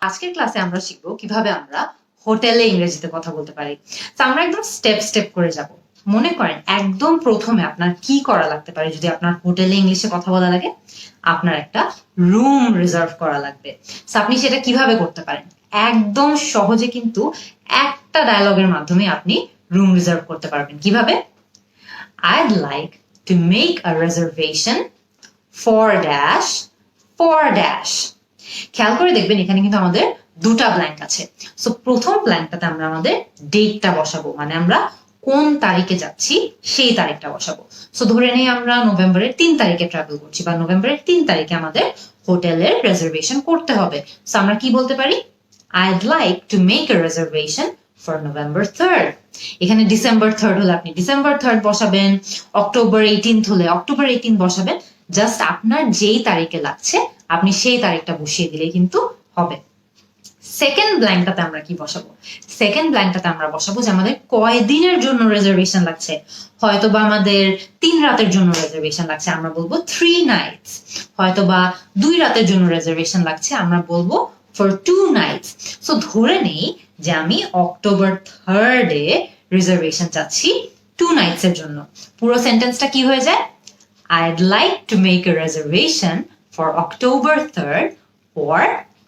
আজকের ক্লাসে আমরা শিখবো কিভাবে আমরা হোটেলে ইংরেজিতে কথা বলতে পারি। তো আমরা একদম স্টেপ স্টেপ করে যাব। মনে করেন একদম প্রথমে আপনার কি করা লাগতে পারে যদি আপনার হোটেলে ইংলিশে কথা বলা লাগে, আপনার একটা রুম রিজার্ভ করা লাগবে। তো আপনি সেটা কিভাবে করতে পারেন? একদম সহজে কিন্তু একটা ডায়লগের মাধ্যমে আপনি রুম রিজার্ভ করতে পারবেন। কিভাবে? I'd like to make a reservation for dash for dash. খেয়াল করে দেখবেন এখানে কিন্তু আমাদের দুটা ব্ল্যাঙ্ক আছে। সো প্রথম ব্ল্যাঙ্কটাতে আমরা আমাদের ডেটটা বসাবো, মানে আমরা কোন তারিখে যাচ্ছি সেই তারিখটা বসাবো। সো ধরে নেই আমরা নভেম্বরের 3 তারিখে ট্রাভেল করছি বা নভেম্বরের 3 তারিখে আমাদের হোটেলের রিজার্ভেশন করতে হবে। সো আমরা কি বলতে পারি? I'd like to make a reservation for November 3rd. এখানে ডিসেম্বর 3rd হলে আপনি ডিসেম্বর 3rd বসাবেন, অক্টোবর 18th হলে অক্টোবর 18 বসাবেন। জাস্ট আপনার যেই তারিখে লাগছে আপনি সেই তারিখটা বসিয়ে দিলে কিন্তু হবে। সেকেন্ড ব্ল্যাঙ্কটাতে আমরা কি বসাবো? সেকেন্ড ব্ল্যাঙ্কটাতে আমরা বসাবো যে আমাদের কয় দিনের জন্য রিজার্ভেশন লাগছে। হয়তোবা আমাদের 3 রাতের জন্য রিজার্ভেশন লাগছে, আমরা বলবো 3 nights। হয়তোবা 2 রাতের জন্য রিজার্ভেশন লাগছে, আমরা বলবো for 2 nights। সো ধরে নেই যে আমি অক্টোবর 3rd এ রিজার্ভেশন চাচ্ছি 2 nights এর জন্য। পুরো সেন্টেন্সটা কি হয়ে যায়? I'd like to make a reservation for October 3rd for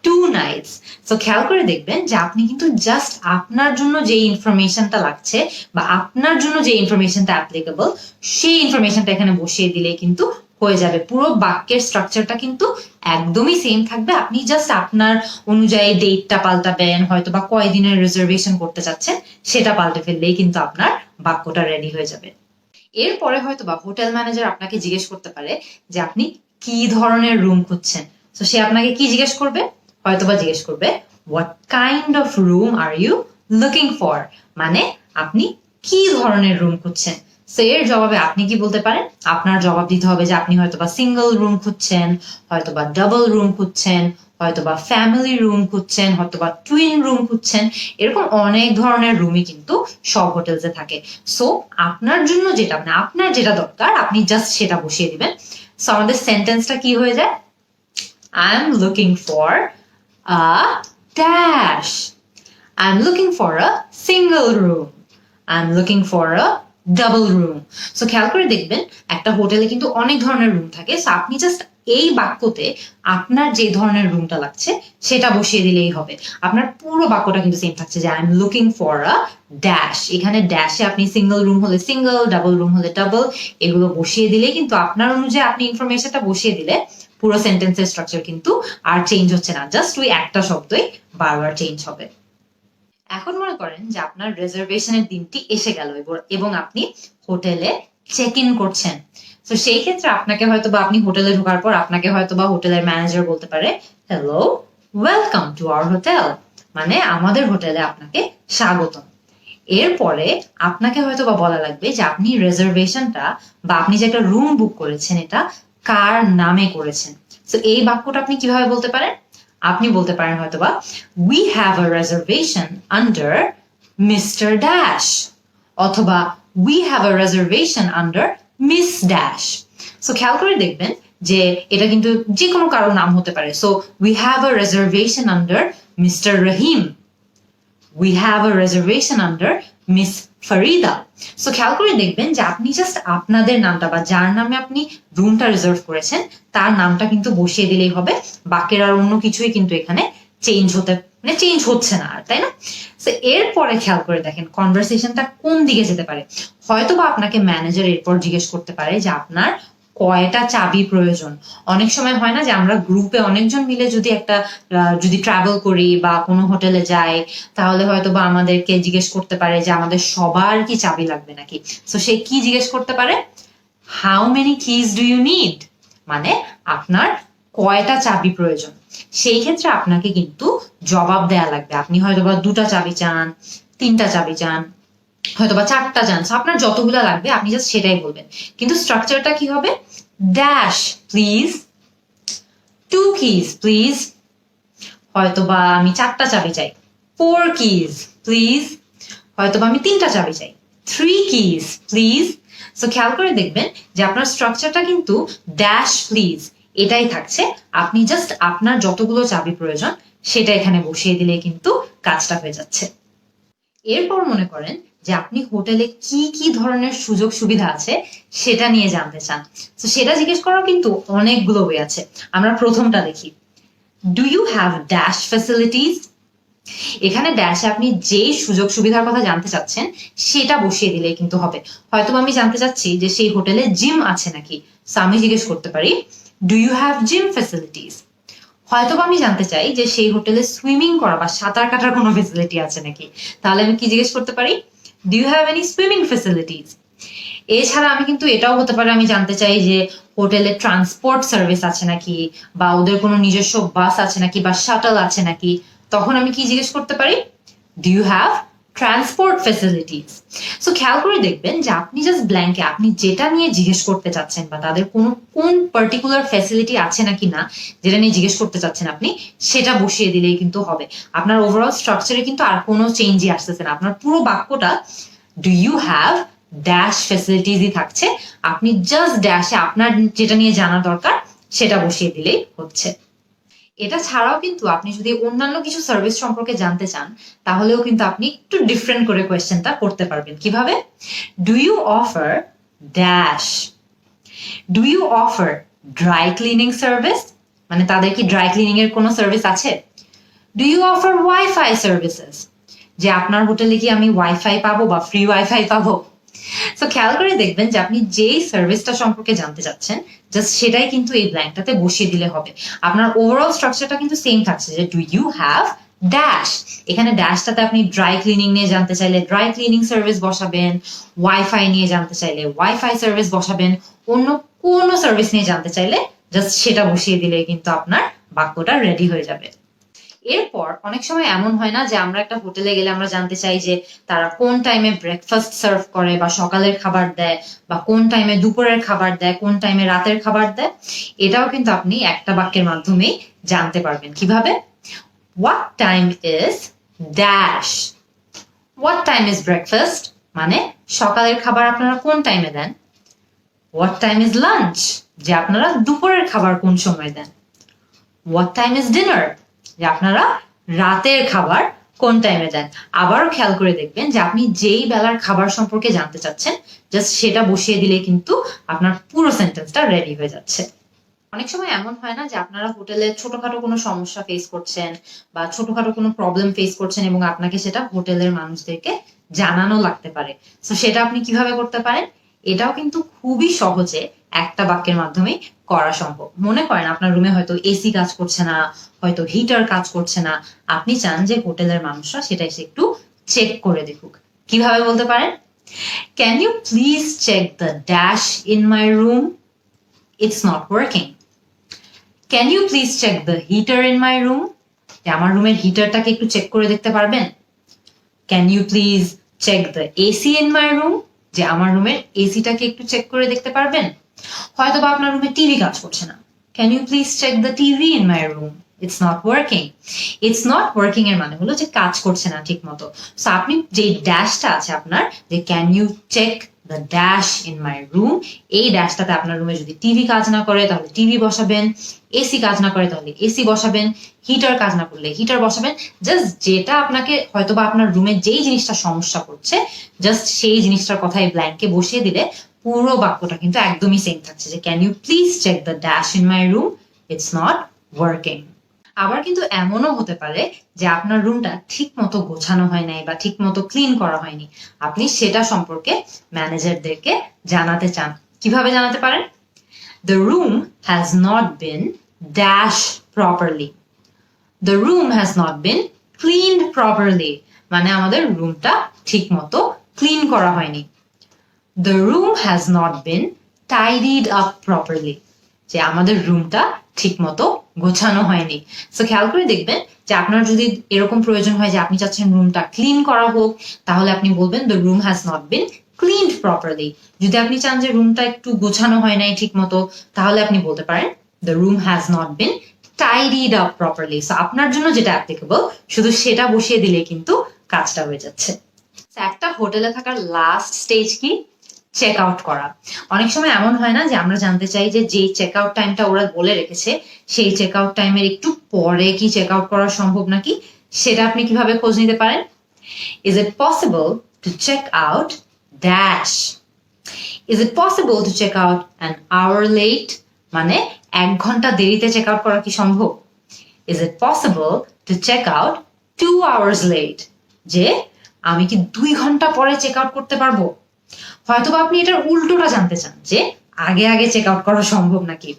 2 nights. So খেয়াল করে দেখবেন যে আপনি কিন্তু জাস্ট আপনার জন্য যে ইনফরমেশনটা লাগছে বা আপনার জন্য যে ইনফরমেশনটা অ্যাপ্লিকেবল সেই ইনফরমেশনটা এখানে বসিয়ে দিলে কিন্তু হয়ে যাবে। পুরো বাক্যের স্ট্রাকচারটা কিন্তু একদমই সেম থাকবে। আপনি জাস্ট আপনার অনুযায়ী ডেটটা পাল্টাবেন, হয়তো বা কয়দিনের রিজার্ভেশন করতে চাচ্ছেন সেটা পাল্টে ফেললেই কিন্তু আপনার বাক্যটা রেডি হয়ে যাবে। এরপরে হয়তো বা হোটেল ম্যানেজার আপনাকে জিজ্ঞেস করতে পারে যে আপনি কি ধরনের রুম খুঁজছেন। তো সে আপনাকে কি জিজ্ঞেস করবে? হয়তোবা জিজ্ঞেস করবে what kind of room are you looking for, মানে আপনি কি ধরনের রুম খুঁজছেন। সো এর জবাবে আপনি কি বলতে পারেন? আপনার জবাব দিতে হবে যে আপনি হয়তোবা সিঙ্গেল রুম খুঁজছেন, হয়তোবা ডাবল রুম খুঁজছেন, হয়তোবা ফ্যামিলি রুম খুঁজছেন, হয়তোবা টুইন রুম খুঁজছেন। এরকম অনেক ধরনের রুমই কিন্তু সব হোটেলসে থাকে। সো আপনার জন্য যেটা মানে আপনার যেটা দরকার আপনি জাস্ট সেটা বসিয়ে দিবেন। সো আমাদের সেন্টেন্সটা কি হয়ে যায়? I'm looking for a dash. I'm looking for a single room. I'm looking for a double room. So খেয়াল করে দেখবেন একটা হোটেলে কিন্তু অনেক ধরনের রুম থাকে। সো আপনি জাস্ট এই বাক্যতে আপনার যে ধরনের রুমটা লাগছে সেটা বসিয়ে দিলেই হবে। আপনার পুরো বাক্যটা কিন্তু সেম থাকছে যে I'm looking for a dash। এখানে ড্যাশে আপনি সিঙ্গেল রুম হলে সিঙ্গেল, ডাবল রুম হলে ডাবল, এগুলো বসিয়ে দিলে কিন্তু আপনার অনুযায়ী আপনি ইনফরমেশনটা বসিয়ে দিলে পুরো সেন্টেন্সের স্ট্রাকচার কিন্তু আর চেঞ্জ হচ্ছে না, জাস্ট ওই একটা শব্দই বারবার চেঞ্জ হবে। এখন মনে করেন যে আপনার রিজার্ভেশনের দিনটি এসে গেল এবং আপনি হোটেলে চেক ইন করছেন। তো সেই ক্ষেত্রে আপনাকে হয়তোবা আপনি হোটেলে ঢোকার পর আপনাকে হয়তোবা হোটেলের ম্যানেজার বলতে পারে hello, welcome to our hotel, মানে আমাদের হোটেলে আপনাকে স্বাগতম। এরপরে আপনাকে হয়তোবা বলা লাগবে যে আপনি রিজার্ভেশনটা বা আপনি যে একটা রুম বুক করেছেন এটা কার নামে করেছেন। তো এই বাক্যটা আপনি কিভাবে বলতে পারেন? আপনি বলতে পারেন হয়তোবা we have a reservation under Mr. Dash অথবা we have a reservation under Miss Dash। So খেয়াল করে দেখবেন যে এটা কিন্তু যে কোনো কারোর নাম হতে পারে। So we have a reservation under Mr. Rahim, we have a reservation under Miss Farida। So খেয়াল করে দেখবেন যে আপনি জাস্ট আপনাদের নামটা বা যার নামে আপনি রুমটা রিজার্ভ করেছেন তার নামটা কিন্তু বসিয়ে দিলেই হবে। বাকির আর অন্য কিছুই কিন্তু এখানে চেঞ্জ হচ্ছে না আর, তাই না? সো এরপরে খেয়াল করে দেখেন কনভারসেশনটা কোন দিকে যেতে পারে। হয়তো বা আপনাকে ম্যানেজার এরপর জিজ্ঞেস করতে পারে যে আপনার কয়টা চাবি প্রয়োজন। অনেক সময় হয় না যে আমরা গ্রুপে অনেকজন মিলে যদি ট্রাভেল করি বা কোনো হোটেলে যাই তাহলে হয়তো বা আমাদেরকে জিজ্ঞেস করতে পারে যে আমাদের সবার কি চাবি লাগবে নাকি। সো সে কি জিজ্ঞেস করতে পারে? How many keys do you need, মানে আপনার কয়টা চাবি প্রয়োজন। সেই ক্ষেত্রে আপনাকে কিন্তু জবাব দেয়া লাগবে। আপনি হয়তোবা 2টা চাবি চান, 3টা চাবি চান, হয়তোবা 4টা চান। আপনার যতগুলো লাগবে আপনি জাস্ট সেটাই বলবেন। কিন্তু স্ট্রাকচারটা কি হবে? ড্যাশ প্লিজ, 2 keys প্লিজ, হয়তোবা আমি 4টা চাবি চাই, 4 keys প্লিজ, হয়তোবা আমি 3টা চাবি চাই, 3 keys প্লিজ। সো খেয়াল করে দেখবেন যে আপনার স্ট্রাকচারটা কিন্তু ড্যাশ প্লিজ এটাই থাকছে। আপনি জাস্ট আপনার যতগুলো চাবি প্রয়োজন সেটা এখানে বসিয়ে দিলে কিন্তু কাজটা হয়ে যাচ্ছে। এরপর মনে করেন যে আপনি হোটেলে কি কি ধরনের সুযোগ সুবিধা আছে সেটা নিয়ে জানতে চান, তো সেটা জিজ্ঞেস করার কিন্তু অনেকগুলো ওয়ে আছে। আমরা প্রথমটা দেখি, do you have dash facilities. এখানে ড্যাশে আপনি যেই সুযোগ সুবিধার কথা জানতে চাচ্ছেন সেটা বসিয়ে দিলে কিন্তু হবে। হয়তো আমি জানতে চাচ্ছি যে সেই হোটেলে জিম আছে নাকি, সো আমি জিজ্ঞেস করতে পারি do you have gym facilities. হয়তো আমি জানতে চাই যে সেই হোটেলে সুইমিং করা বা সাঁতার কাটার কোনো ফেসিলিটি আছে নাকি, তাহলে আমি কি জিজ্ঞেস করতে পারি, do you have any swimming facilities. এছাড়া আমি কিন্তু এটাও হতে পারে আমি জানতে চাই যে হোটেলে ট্রান্সপোর্ট সার্ভিস আছে নাকি, বা ওদের কোনো নিজস্ব বাস আছে নাকি বা শাটল আছে নাকি, তখন আমি কি জিজ্ঞেস করতে পারি, do you have transport facilities. So খেয়াল করে দেখবেন যে আপনি জাস্ট ব্ল্যাঙ্কে আপনি যেটা নিয়ে জিজ্ঞেস করতে চাচ্ছেন বা তাদের কোন পার্টিকুলার ফ্যাসিলিটি আছে নাকি না যেটা নিয়ে জিজ্ঞেস করতে চাচ্ছেন আপনি সেটা বসিয়ে দিলেই কিন্তু হবে। আপনার ওভারঅল স্ট্রাকচারে কিন্তু আর কোনো চেঞ্জই আসতেছে না, আপনার পুরো বাক্যটা ডু ইউ হ্যাভ ড্যাশ ফ্যাসিলিটিসই থাকছে। আপনি জাস্ট ড্যাশে আপনার যেটা নিয়ে জানা দরকার সেটা বসিয়ে দিলেই হচ্ছে। এটা ছাড়াও কিন্তু আপনি যদি অন্যান্য কিছু সার্ভিস সম্পর্কে জানতে চান তাহলেও কিন্তু আপনি একটু ডিফারেন্ট করে কোয়েশ্চেনটা করতে পারবেন। কিভাবে, do you offer dash, do you offer dry cleaning service, মানে তাদের কি ড্রাই ক্লিনিং এর কোনো সার্ভিস আছে। Do you offer wifi services, যে আপনার হোটেলে কি আমি ওয়াইফাই পাবো বা ফ্রি ওয়াইফাই পাবো। তো খেয়াল করে দেখবেন যে আপনি যেই সার্ভিসটা সম্পর্কে জানতে চাচ্ছেন জাস্ট সেটাই কিন্তু এই ব্ল্যাঙ্কটাতে বসিয়ে দিলে হবে। আপনার ওভারঅল স্ট্রাকচারটা কিন্তু সেম থাকছে যে ডু ইউ হ্যাভ ড্যাশ, এখানে ড্যাশটাতে আপনি ড্রাই ক্লিনিং নিয়ে জানতে চাইলে ড্রাই ক্লিনিং সার্ভিস বসাবেন, ওয়াইফাই নিয়ে জানতে চাইলে ওয়াইফাই সার্ভিস বসাবেন, অন্য কোনো সার্ভিস নিয়ে জানতে চাইলে জাস্ট সেটা বসিয়ে দিলে কিন্তু আপনার বাক্যটা রেডি হয়ে যাবে। এরপর অনেক সময় এমন হয় না যে আমরা একটা হোটেলে গেলে আমরা জানতে চাই যে তারা কোন টাইমে ব্রেকফাস্ট সার্ভ করে বা সকালের খাবার দেয়, বা কোন টাইমে দুপুরের খাবার দেয়, কোন টাইমে রাতের খাবার দেয়। এটাও কিন্তু আপনি একটা বাক্যের মাধ্যমেই জানতে পারবেন। কিভাবে, what time is dash, what time is breakfast, মানে সকালের খাবার আপনারা কোন টাইমে দেন। হোয়াট টাইম ইজ লাঞ্চ, যে আপনারা দুপুরের খাবার কোন সময় দেন। হোয়াট টাইম ইজ ডিনার, যে আপনারা রাতের খাবার কোন টাইমে দেন। আবারও খেয়াল করে দেখবেন যে আপনি যেই বেলার খাবার সম্পর্কে জানতে চাচ্ছেন জাস্ট সেটা বসিয়ে দিলে কিন্তু আপনার পুরো সেন্টেন্সটা রেডি হয়ে যাচ্ছে। অনেক সময় এমন হয় না যে আপনারা হোটেলে ছোটখাটো কোনো সমস্যা ফেস করছেন বা ছোটখাটো কোনো প্রবলেম ফেস করছেন এবং আপনাকে সেটা হোটেলের মানুষদেরকে জানানো লাগতে পারে। তো সেটা আপনি কিভাবে করতে পারেন, এটাও কিন্তু খুবই সহজে একটা বাক্যের মাধ্যমে করা সম্ভব। মনে করেন আপনার রুমে হয়তো এসি কাজ করছে না, হয়তো হিটার কাজ করছে না, আপনি চান যে হোটেলের মানুষরা সেটা এসে একটু চেক করে দেখুক। কিভাবে বলতে পারেন, can you please check the dash in my room, it's not working. Can you please check the heater in my room, যে আমার রুমের হিটারটাকে একটু চেক করে দেখতে পারবেন। Can you please check the AC in my room, যে আমার রুমের এসিটাকে একটু চেক করে দেখতে পারবেন। হয়তো বা আপনার রুমে টিভি কাজ করছে না, can you please check the TV in my room, it's not working. It's not working এর মানে হলো যে কাজ করছে না ঠিক মতো। সো আপনি যে ড্যাশটা আছে আপনার, যে can you check the dash in my room, এই ড্যাশটাতে আপনার রুমে যদি টিভি কাজ না করে তাহলে টিভি বসাবেন, এসি কাজ না করে তাহলে এসি বসাবেন, হিটার কাজ না করলে হিটার বসাবেন। জাস্ট যেটা আপনাকে হয়তো বা আপনার রুমে যেই জিনিসটা সমস্যা করছে জাস্ট সেই জিনিসটার কথাই ব্ল্যাঙ্কে বসিয়ে দিলে পুরো বাক্যটা কিন্তু একদমই সেম থাকছে, যে can you please check the dash in my room, it's not working. আবার কিন্তু এমনও হতে পারে যে আপনার রুমটা ঠিক মতো গোছানো হয় নাই বা ঠিক মতো ক্লিন করা হয়নি, আপনি সেটা সম্পর্কে ম্যানেজারদেরকে জানাতে চান। কিভাবে জানাতে পারেন, the room has not been dusted properly, the room has not been cleaned properly, মানে আমাদের রুমটা ঠিক মতো ক্লিন করা হয়নি। The room has not been tidied up properly, যে আমাদের রুমটা ঠিক মতো গোছানো হয়নি। সো খেয়াল করে দেখবেন যে আপনার যদি এরকম প্রয়োজন হয় যে আপনি চাচ্ছেন রুমটা ক্লিন করা হোক, তাহলে আপনি বলবেন the room has not been cleaned properly. যদি আপনি চান যে রুমটা একটু গোছানো হয় নাই ঠিক মতো, তাহলে আপনি বলতে পারেন the room has not been tidied up properly. So আপনার জন্য যেটা অ্যাপ্লিকেবল শুধু সেটা বসিয়ে দিলে কিন্তু কাজটা হয়ে যাচ্ছে। একটা হোটেলে থাকার লাস্ট স্টেজ কি, চেক আউট করা। অনেক সময় এমন হয় না যে আমরা জানতে চাই যে যেই চেক আউট টাইমটা ওরা বলে রেখেছে সেই চেক আউট টাইমের একটু পরে কি চেক আউট করা সম্ভব নাকি, সেটা আপনি কিভাবে খোঁজ নিতে পারেন? Is it possible to check out dash? Is it possible to check out an hour late? মানে 1 ঘন্টা দেরিতে চেক আউট করা কি সম্ভব? Is it possible to check out 2 hours late? যে আমি কি 2 ঘন্টা পরে চেক আউট করতে পারবো? হয়তোবা আপনি এটার উল্টোটা জানতে চান যে আগে আগে চেক আউট করা সম্ভব নাকি।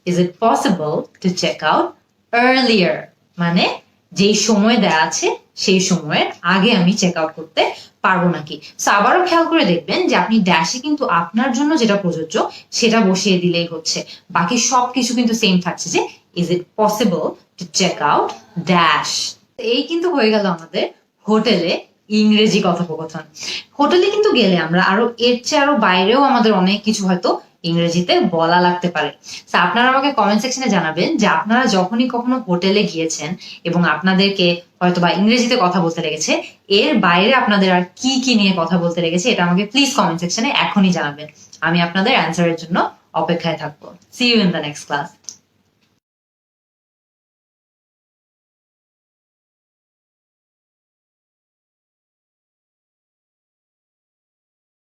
Is it possible to check out earlier? মানে যেই সময় দেয়া আছে সেই সময়ের আগে আমি চেক আউট করতে পারবো নাকি। সো আবারও খেয়াল করে দেখবেন যে আপনি ড্যাশে কিন্তু আপনার জন্য যেটা প্রযোজ্য সেটা বসিয়ে দিলেই হচ্ছে, বাকি সবকিছু কিন্তু সেম থাকছে যে is it possible to check out dash. এই কিন্তু হয়ে গেল আমাদের হোটেলে ইংরেজি কথোপকথন। হোটেলে কিন্তু গেলে আমরা আরো এর চেয়ে আরো বাইরেও আমাদের অনেক কিছু হয়তো ইংরেজিতে বলা লাগতে পারে। আপনারা আমাকে কমেন্ট সেকশনে জানাবেন যে আপনারা যখনই কখনো হোটেলে গিয়েছেন এবং আপনাদেরকে হয়তো বা ইংরেজিতে কথা বলতে লেগেছে, এর বাইরে আপনাদের আর কি কি নিয়ে কথা বলতে লেগেছে এটা আমাকে প্লিজ কমেন্ট সেকশনে এখনই জানাবেন। আমি আপনাদের অ্যান্সারের জন্য অপেক্ষায় থাকবো। See you in the next class.